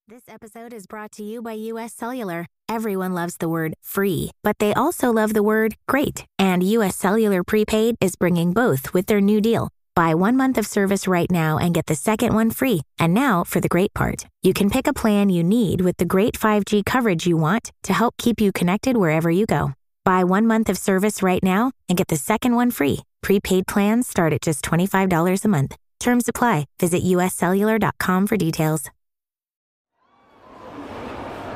This episode is brought to you by US Cellular. Everyone loves the word free, but they also love the word great. And US Cellular Prepaid is bringing both with their new deal. Buy 1 month of service right now and get the second one free. And now for the great part. You can pick a plan you need with the great 5G coverage you want to help keep you connected wherever you go. Buy 1 month of service right now and get the second one free. Prepaid plans start at just $25 a month. Terms apply. Visit uscellular.com for details.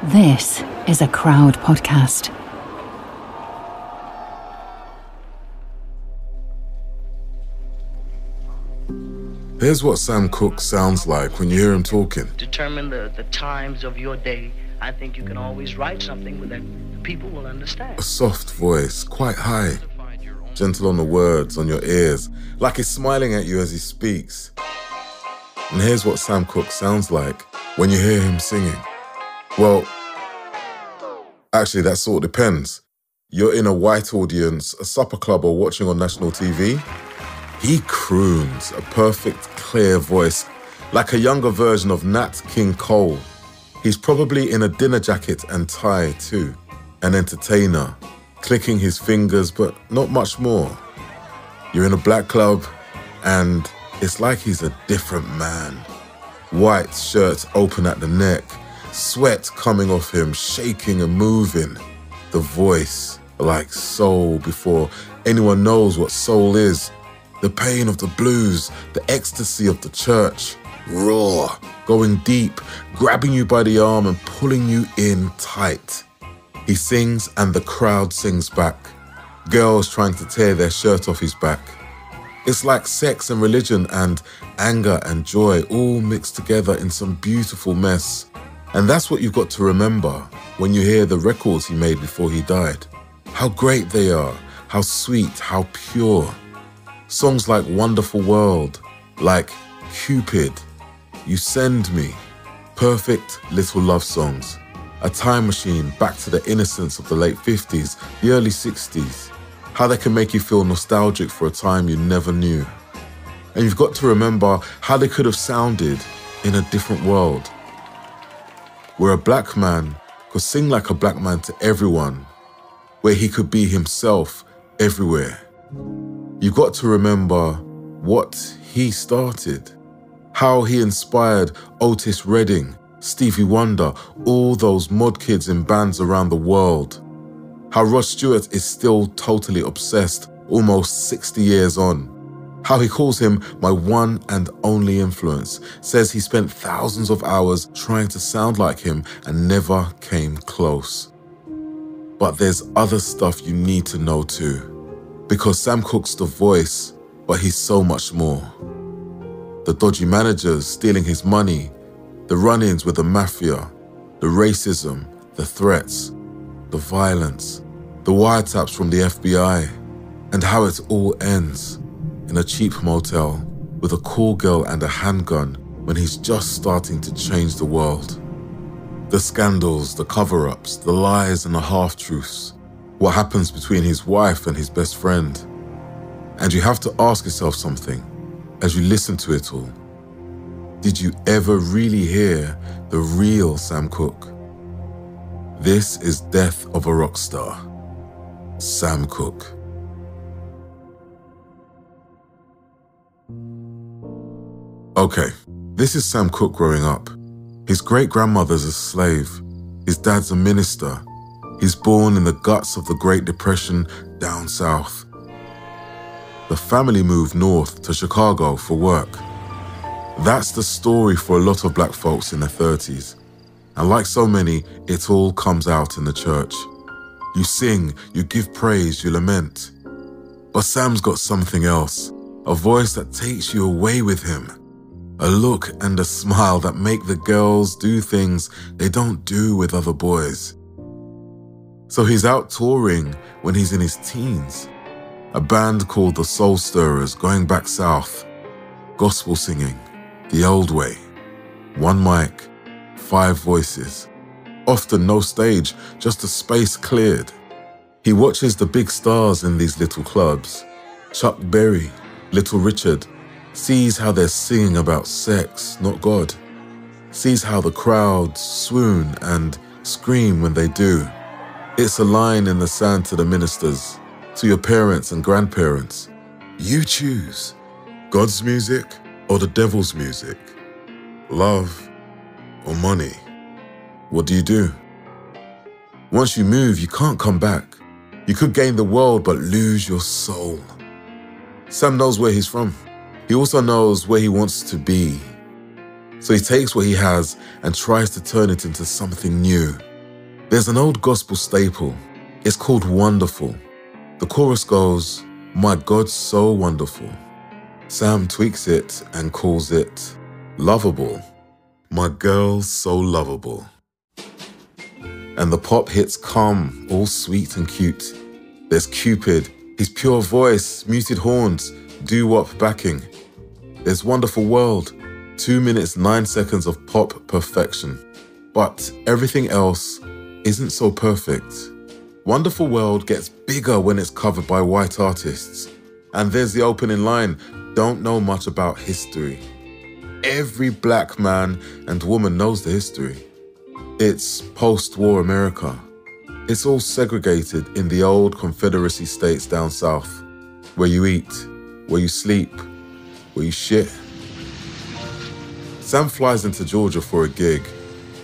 This is a Crowd podcast. Here's what Sam Cooke sounds like when you hear him talking. Determine the times of your day. I think you can always write something that people will understand. A soft voice, quite high, gentle on the words, on your ears, like he's smiling at you as he speaks. And here's what Sam Cooke sounds like when you hear him singing. Well, actually, that sort of depends. You're in a white audience, a supper club, or watching on national TV. He croons a perfect, clear voice, like a younger version of Nat King Cole. He's probably in a dinner jacket and tie too, an entertainer, clicking his fingers, but not much more. You're in a black club, and it's like he's a different man. White shirt open at the neck, sweat coming off him, shaking and moving. The voice, like soul before anyone knows what soul is. The pain of the blues, the ecstasy of the church. Raw, going deep, grabbing you by the arm and pulling you in tight. He sings and the crowd sings back. Girls trying to tear their shirt off his back. It's like sex and religion and anger and joy all mixed together in some beautiful mess. And that's what you've got to remember when you hear the records he made before he died. How great they are, how sweet, how pure. Songs like Wonderful World, like Cupid, You Send Me, perfect little love songs. A time machine back to the innocence of the late 50s, the early 60s. How they can make you feel nostalgic for a time you never knew. And you've got to remember how they could have sounded in a different world, where a black man could sing like a black man to everyone, where he could be himself everywhere. You've got to remember what he started, how he inspired Otis Redding, Stevie Wonder, all those mod kids in bands around the world. How Rod Stewart is still totally obsessed, almost 60 years on. How he calls him my one and only influence, says he spent thousands of hours trying to sound like him and never came close. But there's other stuff you need to know too, because Sam Cooke's the voice, but he's so much more. The dodgy managers stealing his money, the run-ins with the mafia, the racism, the threats, the violence, the wiretaps from the FBI, and how it all ends in a cheap motel with a cool girl and a handgun when he's just starting to change the world. The scandals, the cover-ups, the lies and the half-truths, what happens between his wife and his best friend. And you have to ask yourself something as you listen to it all. Did you ever really hear the real Sam Cooke? This is Death of a Rock Star, Sam Cooke. Okay, this is Sam Cooke growing up. His great-grandmother's a slave. His dad's a minister. He's born in the guts of the Great Depression down south. The family moved north to Chicago for work. That's the story for a lot of black folks in their 30s. And like so many, it all comes out in the church. You sing, you give praise, you lament. But Sam's got something else, a voice that takes you away with him. A look and a smile that make the girls do things they don't do with other boys. So he's out touring when he's in his teens. A band called the Soul Stirrers going back south. Gospel singing, the old way. 1 mic, 5 voices. Often no stage, just a space cleared. He watches the big stars in these little clubs. Chuck Berry, Little Richard, sees how they're singing about sex, not God. sees how the crowd swoon and scream when they do. It's a line in the sand to the ministers, to your parents and grandparents. You choose God's music or the devil's music, love or money. What do? Once you move, you can't come back. You could gain the world but lose your soul. Sam knows where he's from. He also knows where he wants to be. So he takes what he has and tries to turn it into something new. There's an old gospel staple. It's called Wonderful. The chorus goes, "My God's so wonderful." Sam tweaks it and calls it Lovable. My girl's so lovable. And the pop hits come, all sweet and cute. There's Cupid, his pure voice, muted horns, doo-wop backing. There's Wonderful World, 2 minutes 9 seconds of pop perfection. But everything else isn't so perfect. Wonderful World gets bigger when it's covered by white artists. And there's the opening line, "Don't know much about history." Every black man and woman knows the history. It's post-war America. It's all segregated in the old Confederacy states down south, where you eat, where you sleep, where you shit. Sam flies into Georgia for a gig,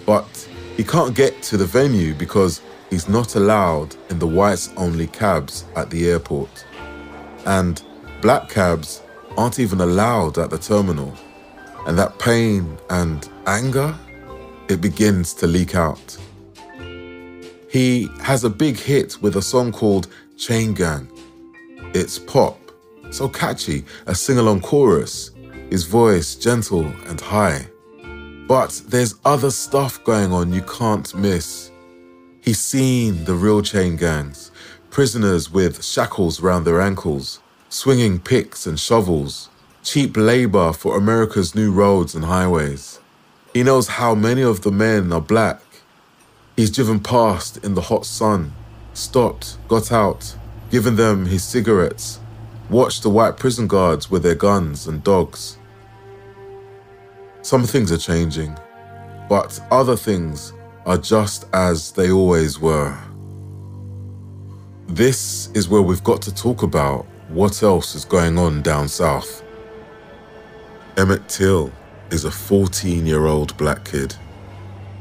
but he can't get to the venue because he's not allowed in the whites-only cabs at the airport. And black cabs aren't even allowed at the terminal. And that pain and anger, it begins to leak out. He has a big hit with a song called Chain Gang. It's pop, so catchy, a sing-along chorus, his voice gentle and high. But there's other stuff going on you can't miss. He's seen the real chain gangs, prisoners with shackles round their ankles, swinging picks and shovels, cheap labor for America's new roads and highways. He knows how many of the men are black. He's driven past in the hot sun, stopped, got out, given them his cigarettes, watched the white prison guards with their guns and dogs. Some things are changing, but other things are just as they always were. This is where we've got to talk about what else is going on down south. Emmett Till is a 14-year-old black kid.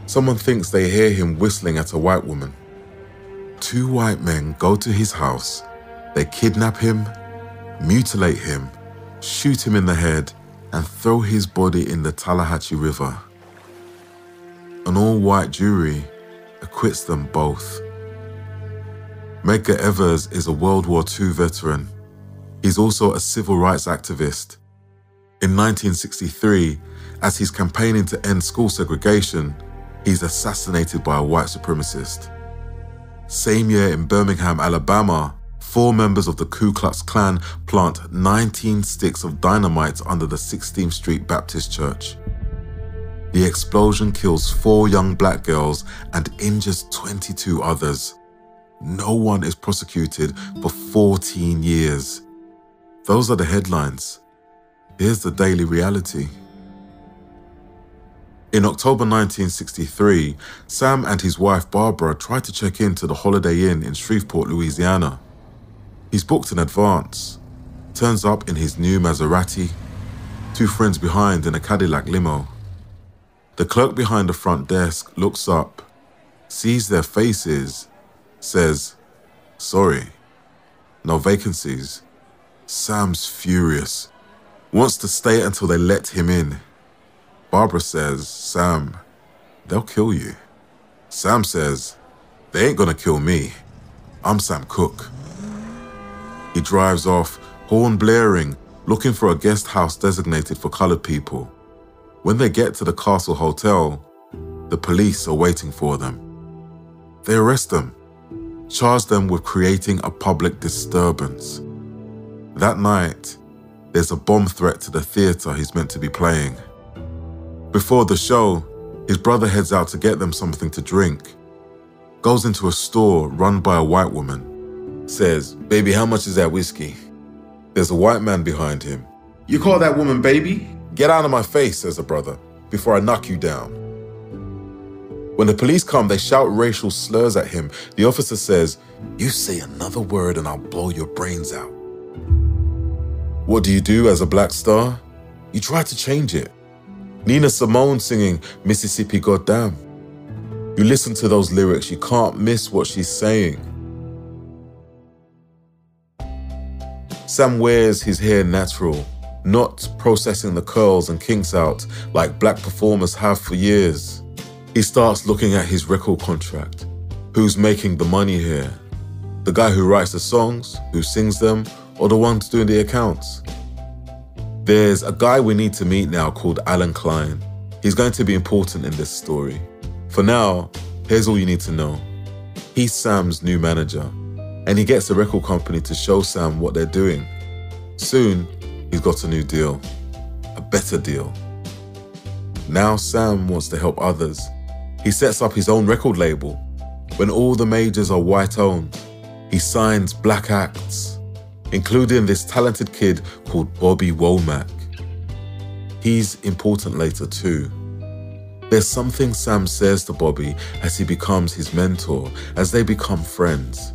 Someone thinks they hear him whistling at a white woman. 2 white men go to his house, they kidnap him, mutilate him, shoot him in the head, and throw his body in the Tallahatchie River. An all-white jury acquits them both. Medgar Evers is a World War II veteran. He's also a civil rights activist. In 1963, as he's campaigning to end school segregation, he's assassinated by a white supremacist. Same year in Birmingham, Alabama, 4 members of the Ku Klux Klan plant 19 sticks of dynamite under the 16th Street Baptist Church. The explosion kills 4 young black girls and injures 22 others. No one is prosecuted for 14 years. Those are the headlines. Here's the daily reality. In October 1963, Sam and his wife Barbara tried to check into the Holiday Inn in Shreveport, Louisiana. He's booked in advance, turns up in his new Maserati, 2 friends behind in a Cadillac limo. The clerk behind the front desk looks up, sees their faces, says, "Sorry, no vacancies." Sam's furious, wants to stay until they let him in. Barbara says, "Sam, they'll kill you." Sam says, "They ain't gonna kill me. I'm Sam Cooke." He drives off, horn blaring, looking for a guest house designated for colored people. When they get to the Castle Hotel, the police are waiting for them. They arrest them, charge them with creating a public disturbance. That night, there's a bomb threat to the theater he's meant to be playing. Before the show, his brother heads out to get them something to drink. Goes into a store run by a white woman. Says, "Baby, how much is that whiskey?" There's a white man behind him. "You call that woman baby?" "Get out of my face," says the brother. before I knock you down. When the police come, they shout racial slurs at him. The officer says, "You say another word and I'll blow your brains out." What do you do as a black star? You try to change it. Nina Simone singing Mississippi Goddamn. You listen to those lyrics, you can't miss what she's saying. Sam wears his hair natural, not processing the curls and kinks out like black performers have for years. He starts looking at his record contract. Who's making the money here? The guy who writes the songs, who sings them, or the ones doing the accounts? There's a guy we need to meet now called Alan Klein. He's going to be important in this story. For now, here's all you need to know. He's Sam's new manager, and he gets the record company to show Sam what they're doing. Soon, he's got a new deal, a better deal. Now Sam wants to help others. He sets up his own record label. When all the majors are white-owned, he signs black acts, including this talented kid called Bobby Womack. He's important later too. There's something Sam says to Bobby as he becomes his mentor, as they become friends.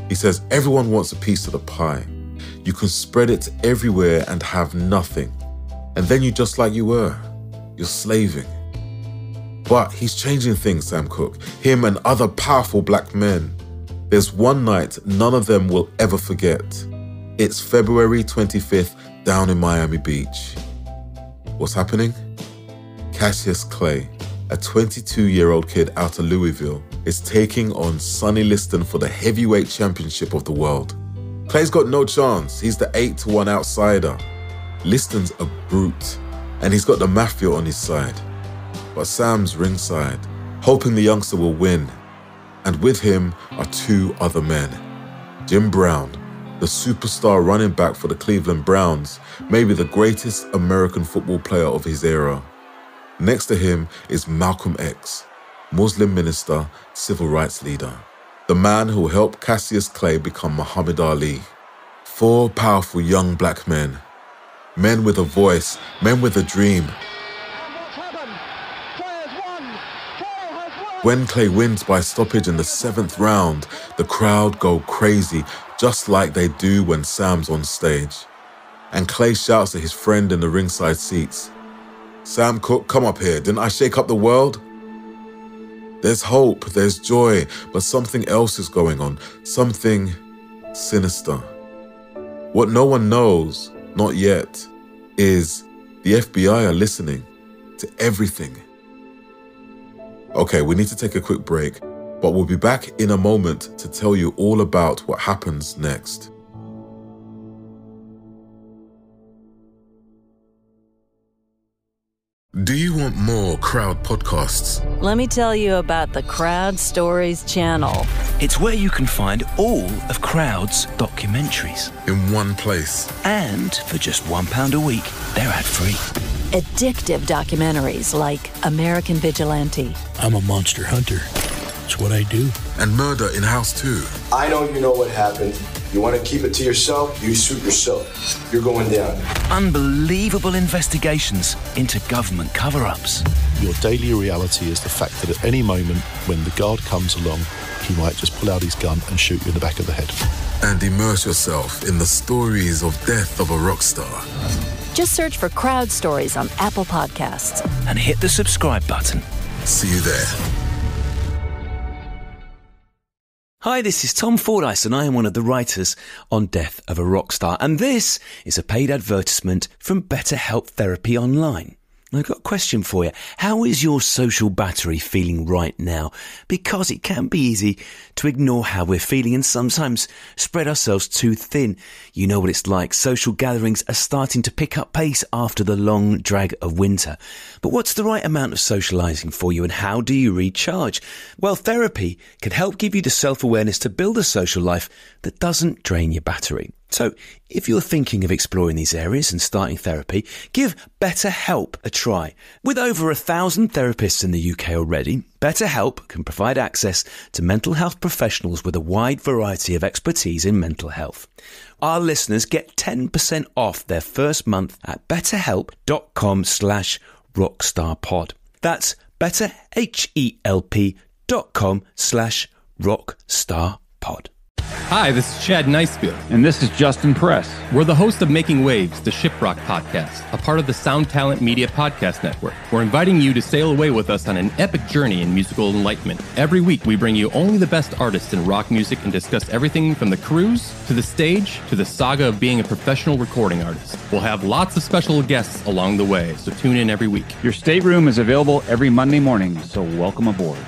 He says, everyone wants a piece of the pie. You can spread it everywhere and have nothing. And then you're just like you were. You're slaving. But he's changing things, Sam Cooke, him and other powerful black men. There's one night none of them will ever forget. It's February 25th down in Miami Beach. What's happening? Cassius Clay, a 22-year-old kid out of Louisville, is taking on Sonny Liston for the heavyweight championship of the world. Clay's got no chance. He's the 8-1 outsider. Liston's a brute, and he's got the mafia on his side. But Sam's ringside, hoping the youngster will win. And with him are two other men. Jim Brown, the superstar running back for the Cleveland Browns, maybe the greatest American football player of his era. Next to him is Malcolm X, Muslim minister, civil rights leader. The man who helped Cassius Clay become Muhammad Ali. 4 powerful young black men. Men with a voice, men with a dream. When Clay wins by stoppage in the 7th round, the crowd go crazy, just like they do when Sam's on stage. And Clay shouts at his friend in the ringside seats, "Sam Cooke, come up here. Didn't I shake up the world?" There's hope, there's joy, but something else is going on, something sinister. What no one knows, not yet, is the FBI are listening to everything. Okay, we need to take a quick break, but we'll be back in a moment to tell you all about what happens next. Do you want more Crowd podcasts? Let me tell you about the Crowd Stories channel. It's where you can find all of Crowd's documentaries. In one place. And for just £1 a week, they're ad-free. Addictive documentaries like American Vigilante. I'm a monster hunter. It's what I do. And Murder in House 2. I know you know what happened. You want to keep it to yourself, you suit yourself. You're going down. Unbelievable investigations into government cover-ups. Your daily reality is the fact that at any moment when the guard comes along, he might just pull out his gun and shoot you in the back of the head. And immerse yourself in the stories of death of a rock star. Just search for Crowd Stories on Apple Podcasts. And hit the subscribe button. See you there. Hi, this is Tom Fordyce and I am one of the writers on Death of a Rock Star. And this is a paid advertisement from BetterHelp Therapy Online. I've got a question for you. How is your social battery feeling right now? Because it can be easy to ignore how we're feeling and sometimes spread ourselves too thin. You know what it's like. Social gatherings are starting to pick up pace after the long drag of winter. But what's the right amount of socialising for you and how do you recharge? Well, therapy can help give you the self-awareness to build a social life that doesn't drain your battery. So, if you're thinking of exploring these areas and starting therapy, give BetterHelp a try. With over 1,000 therapists in the UK already, BetterHelp can provide access to mental health professionals with a wide variety of expertise in mental health. Our listeners get 10% off their first month at betterhelp.com/ rockstarpod. That's betterhelp.com/rockstarpod. Hi, this is Chad Nicefield. And this is Justin Press. We're the host of Making Waves, the Shiprock podcast, a part of the Sound Talent Media Podcast Network. We're inviting you to sail away with us on an epic journey in musical enlightenment. Every week, we bring you only the best artists in rock music and discuss everything from the cruise to the stage to the saga of being a professional recording artist. We'll have lots of special guests along the way, so tune in every week. Your stateroom is available every Monday morning, so welcome aboard.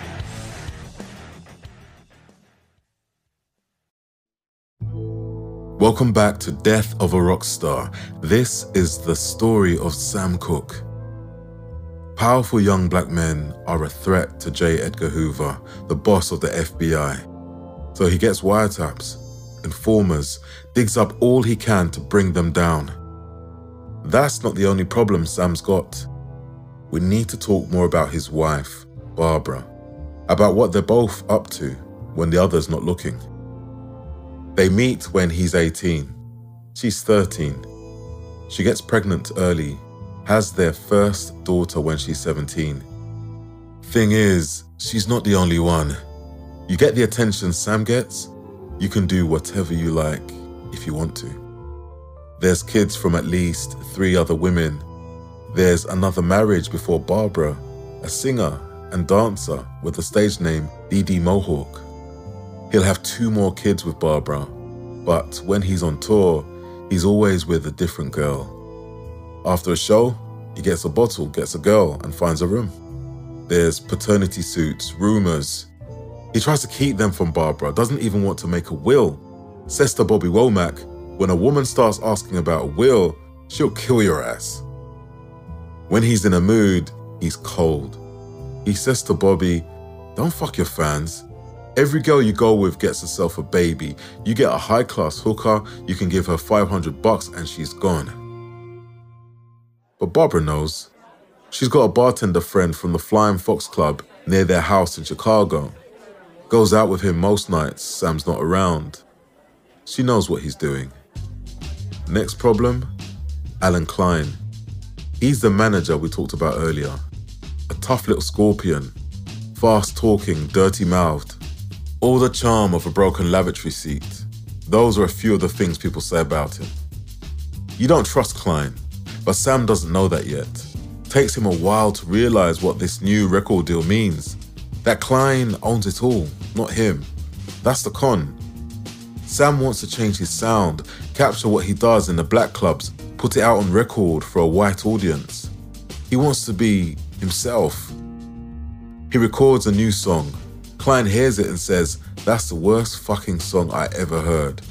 Welcome back to Death of a Rock Star. This is the story of Sam Cooke. Powerful young black men are a threat to J. Edgar Hoover, the boss of the FBI. So he gets wiretaps, informers, digs up all he can to bring them down. That's not the only problem Sam's got. We need to talk more about his wife, Barbara, about what they're both up to when the other's not looking. They meet when he's 18. She's 13. She gets pregnant early, has their first daughter when she's 17. Thing is, she's not the only one. You get the attention Sam gets, you can do whatever you like if you want to. There's kids from at least 3 other women. There's another marriage before Barbara, a singer and dancer with the stage name Dee Dee Mohawk. He'll have 2 more kids with Barbara, but when he's on tour, he's always with a different girl. After a show, he gets a bottle, gets a girl, and finds a room. There's paternity suits, rumors. He tries to keep them from Barbara, doesn't even want to make a will. Says to Bobby Womack, when a woman starts asking about a will, she'll kill your ass. When he's in a mood, he's cold. He says to Bobby, don't fuck your fans. Every girl you go with gets herself a baby. You get a high-class hooker, you can give her $500 and she's gone. But Barbara knows. She's got a bartender friend from the Flying Fox Club near their house in Chicago. Goes out with him most nights, Sam's not around. She knows what he's doing. Next problem, Alan Klein. He's the manager we talked about earlier. A tough little scorpion, fast-talking, dirty-mouthed. All the charm of a broken lavatory seat. Those are a few of the things people say about him. You don't trust Klein, but Sam doesn't know that yet. Takes him a while to realize what this new record deal means. That Klein owns it all, not him. That's the con. Sam wants to change his sound, capture what he does in the black clubs, put it out on record for a white audience. He wants to be himself. He records a new song. Klein hears it and says, that's the worst fucking song I ever heard.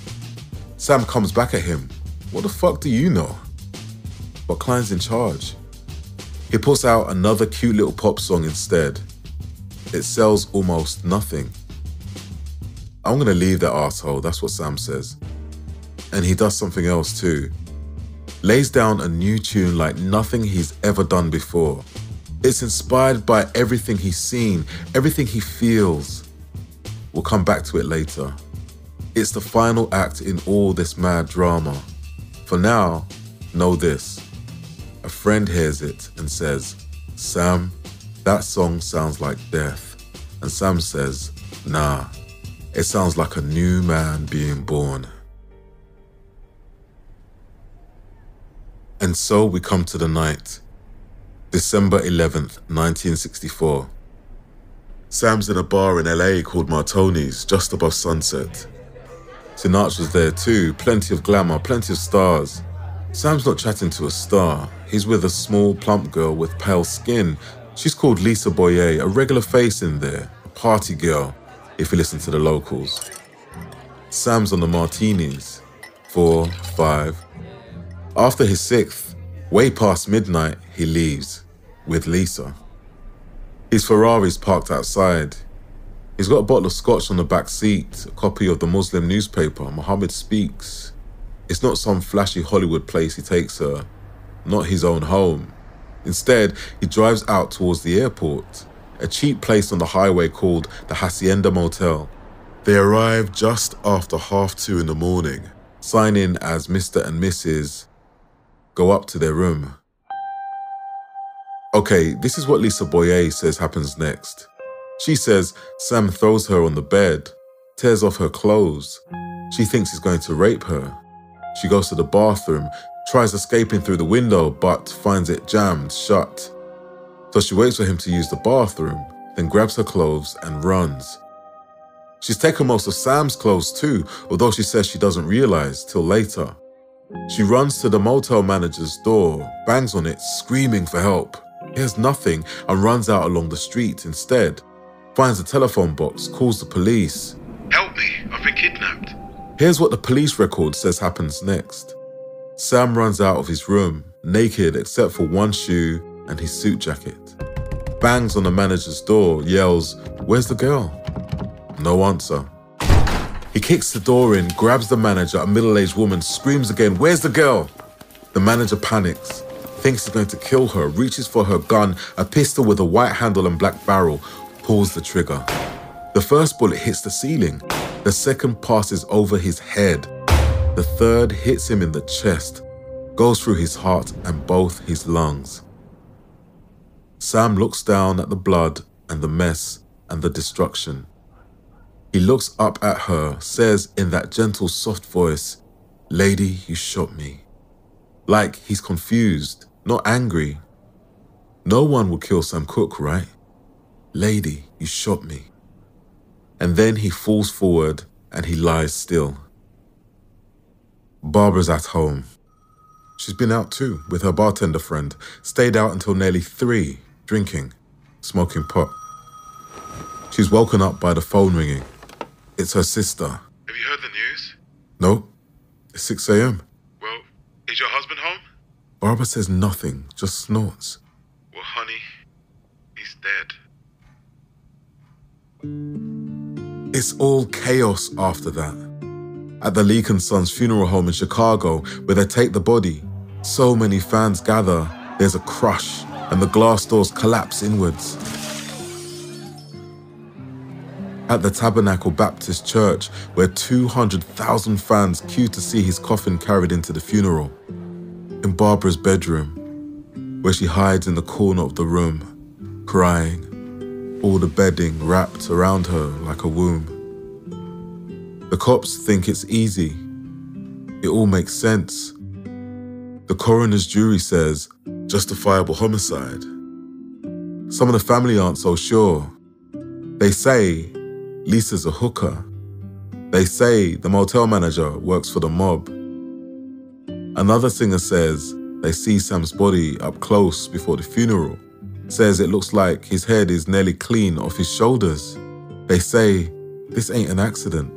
Sam comes back at him. What the fuck do you know? But Klein's in charge. He puts out another cute little pop song instead. It sells almost nothing. I'm gonna leave that arsehole, that's what Sam says. And he does something else too. Lays down a new tune like nothing he's ever done before. It's inspired by everything he's seen, everything he feels. We'll come back to it later. It's the final act in all this mad drama. For now, know this. A friend hears it and says, Sam, that song sounds like death. And Sam says, nah, it sounds like a new man being born. And so we come to the night. December 11th, 1964. Sam's in a bar in LA called Martoni's, just above sunset. Sinatra's there too, plenty of glamour, plenty of stars. Sam's not chatting to a star. He's with a small, plump girl with pale skin. She's called Lisa Boyer, a regular face in there, a party girl, if you listen to the locals. Sam's on the martinis. 4, 5. After his 6th, way past midnight, he leaves. With Lisa. His Ferrari's parked outside. He's got a bottle of scotch on the back seat, a copy of the Muslim newspaper, Muhammad Speaks. It's not some flashy Hollywood place he takes her, not his own home. Instead, he drives out towards the airport, a cheap place on the highway called the Hacienda Motel. They arrive just after 2:30 in the morning, sign in as Mr. and Mrs., go up to their room. Okay, this is what Lisa Boyer says happens next. She says Sam throws her on the bed, tears off her clothes. She thinks he's going to rape her. She goes to the bathroom, tries escaping through the window, but finds it jammed shut. So she waits for him to use the bathroom, then grabs her clothes and runs. She's taken most of Sam's clothes too, although she says she doesn't realize till later. She runs to the motel manager's door, bangs on it, screaming for help. Hears nothing and runs out along the street instead. Finds a telephone box, calls the police. Help me, I've been kidnapped. Here's what the police record says happens next. Sam runs out of his room, naked except for one shoe and his suit jacket. Bangs on the manager's door, yells, "Where's the girl?" No answer. He kicks the door in, grabs the manager, a middle-aged woman, screams again, "Where's the girl?" The manager panics, thinks he's going to kill her, reaches for her gun, a pistol with a white handle and black barrel, pulls the trigger. The first bullet hits the ceiling. The second passes over his head. The third hits him in the chest, goes through his heart and both his lungs. Sam looks down at the blood and the mess and the destruction. He looks up at her, says in that gentle, soft voice, "Lady, you shot me." Like he's confused, not angry. No one would kill Sam Cooke, right? "Lady, you shot me." And then he falls forward and he lies still. Barbara's at home. She's been out too, with her bartender friend, stayed out until nearly 3, drinking, smoking pot. She's woken up by the phone ringing. It's her sister. Have you heard the news? No, it's 6 a.m. Well, is your husband home? Barbara says nothing, just snorts. Well, honey, he's dead. It's all chaos after that. At the Leek & Sons funeral home in Chicago, where they take the body, so many fans gather, there's a crush, and the glass doors collapse inwards. At the Tabernacle Baptist Church, where 200,000 fans queue to see his coffin carried into the funeral. In Barbara's bedroom, where she hides in the corner of the room, crying, all the bedding wrapped around her like a womb. The cops think it's easy. It all makes sense. The coroner's jury says, justifiable homicide. Some of the family aren't so sure. They say Lisa's a hooker. They say the motel manager works for the mob. Another singer says they see Sam's body up close before the funeral. Says it looks like his head is nearly clean off his shoulders. They say this ain't an accident.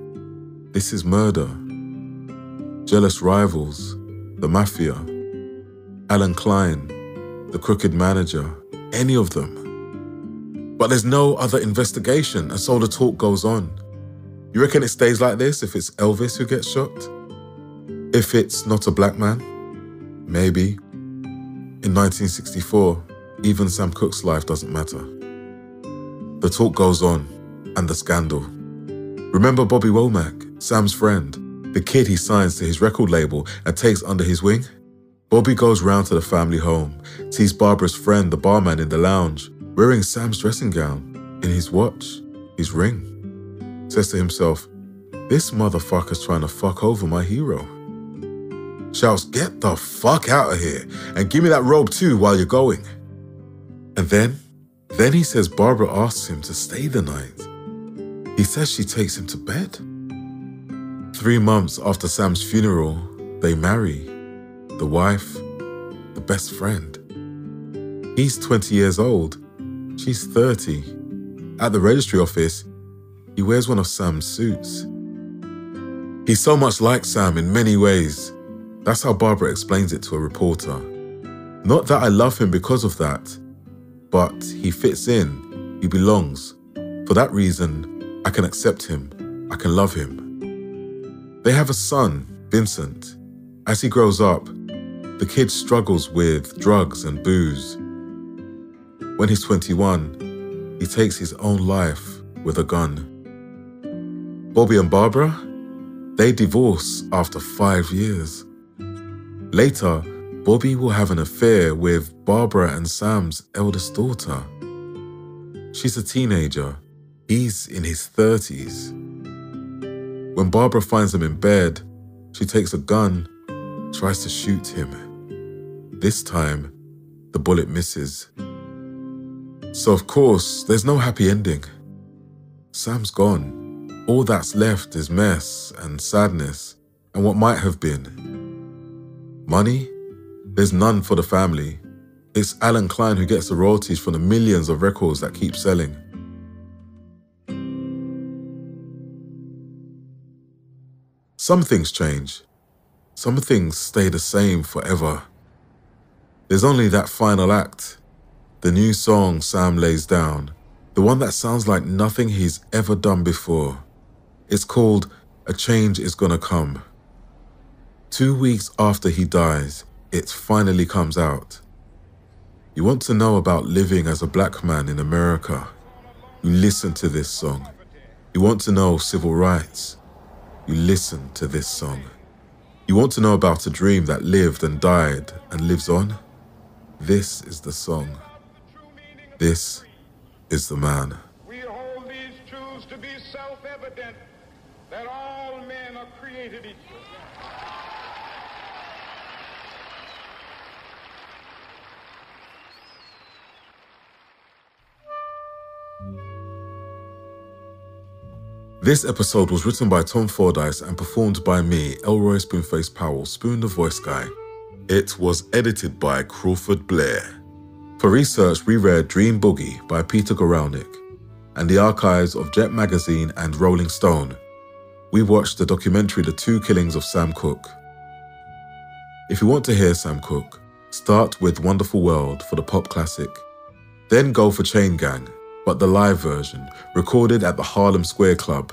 This is murder. Jealous rivals, the mafia, Alan Klein, the crooked manager, any of them. But there's no other investigation, and so the talk goes on. You reckon it stays like this if it's Elvis who gets shot? If it's not a black man? Maybe. In 1964, even Sam Cooke's life doesn't matter. The talk goes on, and the scandal. Remember Bobby Womack, Sam's friend, the kid he signs to his record label and takes under his wing? Bobby goes round to the family home, sees Barbara's friend, the barman, in the lounge, wearing Sam's dressing gown, in his watch, his ring. Says to himself, this motherfucker's trying to fuck over my hero. Shouts, get the fuck out of here and give me that robe too while you're going. And then he says Barbara asks him to stay the night. He says she takes him to bed. 3 months after Sam's funeral, they marry. The wife, the best friend. He's 20 years old. She's 30. At the registry office, he wears one of Sam's suits. He's so much like Sam in many ways. That's how Barbara explains it to a reporter. Not that I love him because of that, but he fits in, he belongs. For that reason, I can accept him, I can love him. They have a son, Vincent. As he grows up, the kid struggles with drugs and booze. When he's 21, he takes his own life with a gun. Bobby and Barbara, they divorce after 5 years. Later, Bobby will have an affair with Barbara and Sam's eldest daughter. She's a teenager. He's in his 30s. When Barbara finds him in bed, she takes a gun, tries to shoot him. This time, the bullet misses. So of course, there's no happy ending. Sam's gone. All that's left is mess and sadness and what might have been. Money? There's none for the family. It's Alan Klein who gets the royalties from the millions of records that keep selling. Some things change. Some things stay the same forever. There's only that final act, the new song Sam lays down, the one that sounds like nothing he's ever done before. It's called A Change Is Gonna Come. 2 weeks after he dies, it finally comes out. You want to know about living as a black man in America? You listen to this song. You want to know civil rights? You listen to this song. You want to know about a dream that lived and died and lives on? This is the song. This is the man. We hold these truths to be self-evident, that all men are created equal. This episode was written by Tom Fordyce and performed by me, Elroy Spoonface Powell, Spoon the Voice Guy. It was edited by Crawford Blair. For research, we read Dream Boogie by Peter Goralnik and the archives of Jet Magazine and Rolling Stone. We watched the documentary The Two Killings of Sam Cooke. If you want to hear Sam Cooke, start with Wonderful World for the pop classic. Then go for Chain Gang, but the live version, recorded at the Harlem Square Club.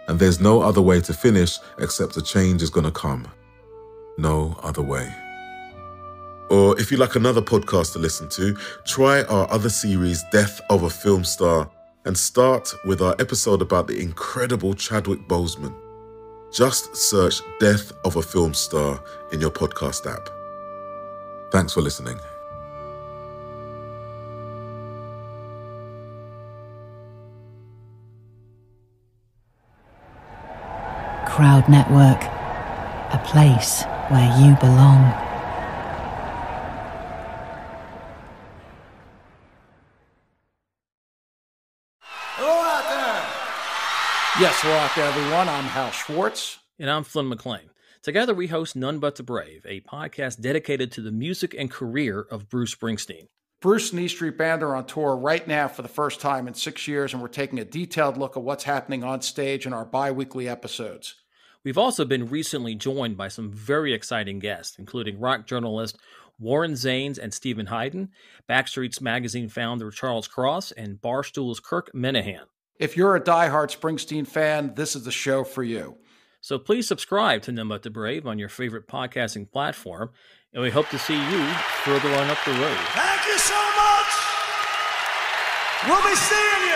And there's no other way to finish except A Change Is Gonna Come. No other way. Or if you like another podcast to listen to, try our other series, Death of a Film Star, and start with our episode about the incredible Chadwick Boseman. Just search Death of a Film Star in your podcast app. Thanks for listening. Crowd Network, a place where you belong. Hello out there! Yes, hello out there, everyone. I'm Hal Schwartz. And I'm Flynn McLean. Together we host None But the Brave, a podcast dedicated to the music and career of Bruce Springsteen. Bruce and E Street Band are on tour right now for the first time in 6 years, and we're taking a detailed look at what's happening on stage in our bi-weekly episodes. We've also been recently joined by some very exciting guests, including rock journalist Warren Zanes and Stephen Hayden, Backstreet's Magazine founder Charles Cross, and Barstool's Kirk Minahan. If you're a diehard Springsteen fan, this is the show for you. So please subscribe to None But the Brave on your favorite podcasting platform, and we hope to see you further on up the road. Thank you so much. We'll be seeing you.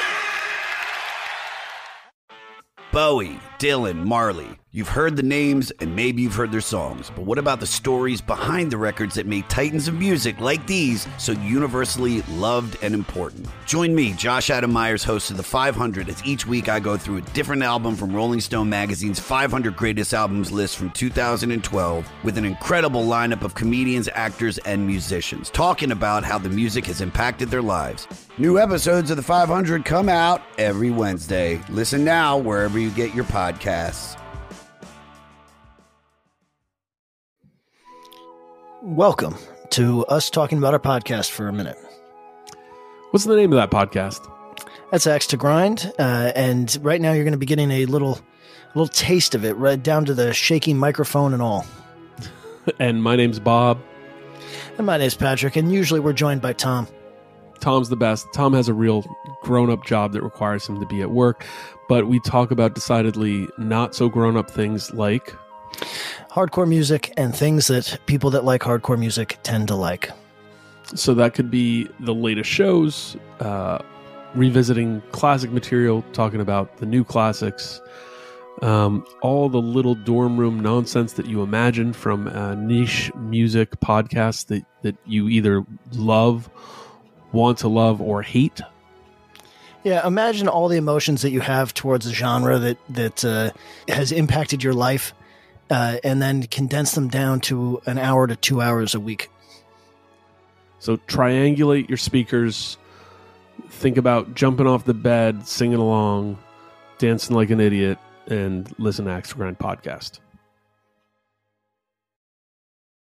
Bowie, Dylan, Marley. You've heard the names and maybe you've heard their songs, but what about the stories behind the records that made titans of music like these so universally loved and important? Join me, Josh Adam Myers, host of The 500, as each week I go through a different album from Rolling Stone Magazine's 500 Greatest Albums list from 2012 with an incredible lineup of comedians, actors, and musicians talking about how the music has impacted their lives. New episodes of The 500 come out every Wednesday. Listen now wherever you get your podcasts. Welcome to us talking about our podcast for a minute. What's the name of that podcast? That's Axe to Grind, and right now you're going to be getting a little taste of it, right down to the shaking microphone and all. And my name's Bob. And my name's Patrick, and usually we're joined by Tom. Tom's the best. Tom has a real grown-up job that requires him to be at work, but we talk about decidedly not so grown-up things like hardcore music and things that people that like hardcore music tend to like. So that could be the latest shows, revisiting classic material, talking about the new classics, all the little dorm room nonsense that you imagine from niche music podcasts that you either love, want to love, or hate. Yeah, imagine all the emotions that you have towards a genre that has impacted your life, and then condense them down to an hour to 2 hours a week. So triangulate your speakers, think about jumping off the bed, singing along, dancing like an idiot, and listen to Axe to Grind podcast.